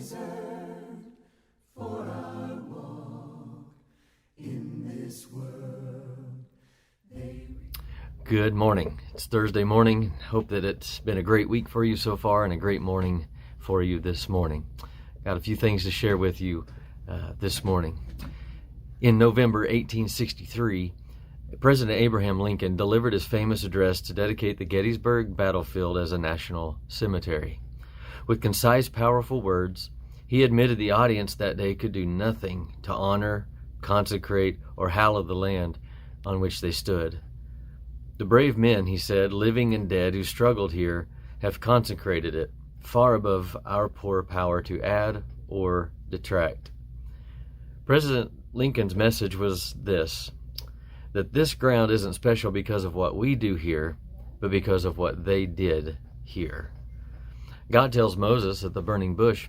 reserved for our walk in this world. Good morning. It's Thursday morning. Hope that it's been a great week for you so far and a great morning for you this morning. Got a few things to share with you this morning. In November 1863, President Abraham Lincoln delivered his famous address to dedicate the Gettysburg battlefield as a national cemetery. With concise, powerful words, he admitted the audience that day could do nothing to honor, consecrate, or hallow the land on which they stood. The brave men, he said, living and dead, who struggled here, have consecrated it, far above our poor power to add or detract. President Lincoln's message was this: that this ground isn't special because of what we do here, but because of what they did here. God tells Moses at the burning bush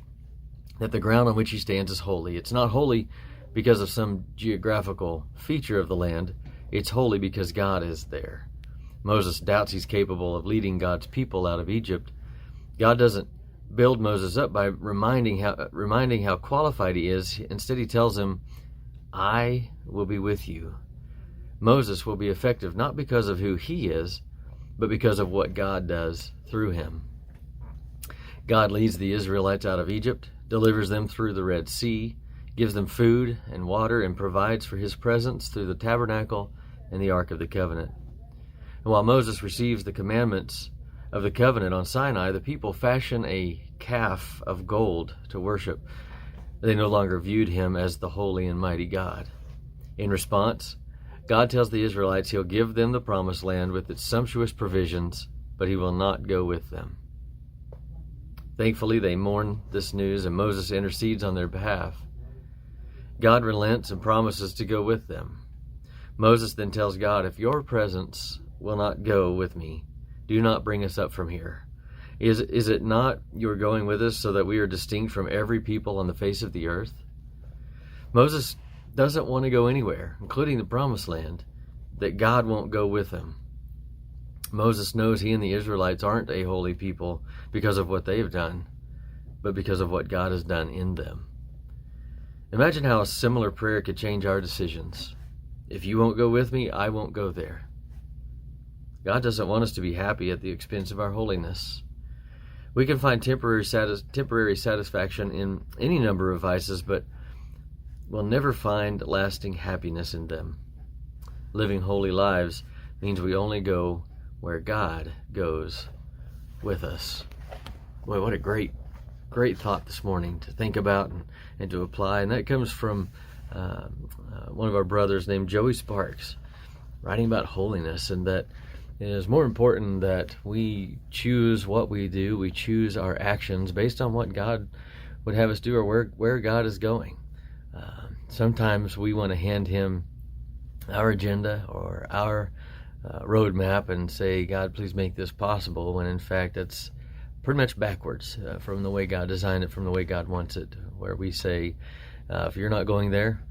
that the ground on which he stands is holy. It's not holy because of some geographical feature of the land. It's holy because God is there. Moses doubts he's capable of leading God's people out of Egypt. God doesn't build Moses up by reminding how qualified he is. Instead, he tells him, I will be with you. Moses will be effective not because of who he is, but because of what God does through him. God leads the Israelites out of Egypt, delivers them through the Red Sea, gives them food and water, and provides for his presence through the tabernacle and the Ark of the Covenant. And while Moses receives the commandments of the covenant on Sinai, the people fashion a calf of gold to worship. They no longer viewed him as the holy and mighty God. In response, God tells the Israelites he'll give them the promised land with its sumptuous provisions, but he will not go with them. Thankfully, they mourn this news, and Moses intercedes on their behalf. God relents and promises to go with them. Moses then tells God, if your presence will not go with me, do not bring us up from here. Is it not you're going with us so that we are distinct from every people on the face of the earth? Moses doesn't want to go anywhere, including the promised land, that God won't go with him. Moses knows he and the Israelites aren't a holy people because of what they've done, but because of what God has done in them. Imagine how a similar prayer could change our decisions. If you won't go with me, I won't go there. God doesn't want us to be happy at the expense of our holiness. We can find temporary satisfaction in any number of vices, but we'll never find lasting happiness in them. Living holy lives means we only go where God goes with us. Boy, what a great thought this morning to think about and to apply. And that comes from one of our brothers named Joey Sparks, writing about holiness, and that it is more important that we choose what we do, we choose our actions based on what God would have us do or where God is going. Sometimes we want to hand him our agenda or our roadmap and say, God, please make this possible, when in fact it's pretty much backwards from the way God designed it, from the way God wants it, where we say, if you're not going there,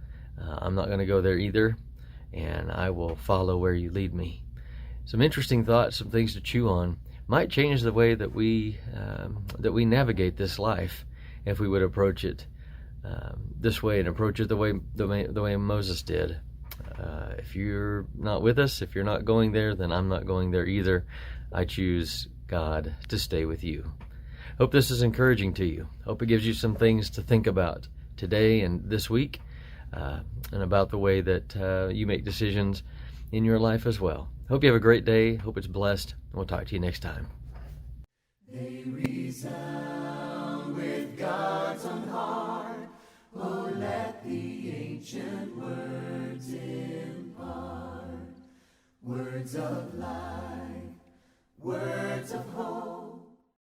I'm not going to go there either, and I will follow where you lead me. Some interesting thoughts, some things to chew on. Might change the way that we navigate this life if we would approach it this way and approach it the way Moses did. If you're not with us, if you're not going there, then I'm not going there either. I choose, God, to stay with you. Hope this is encouraging to you. Hope it gives you some things to think about today and this week, and about the way that you make decisions in your life as well. Hope you have a great day. Hope it's blessed. And we'll talk to you next time. They resound with God's own heart. Oh, let the ancient words impart words of life, words of hope.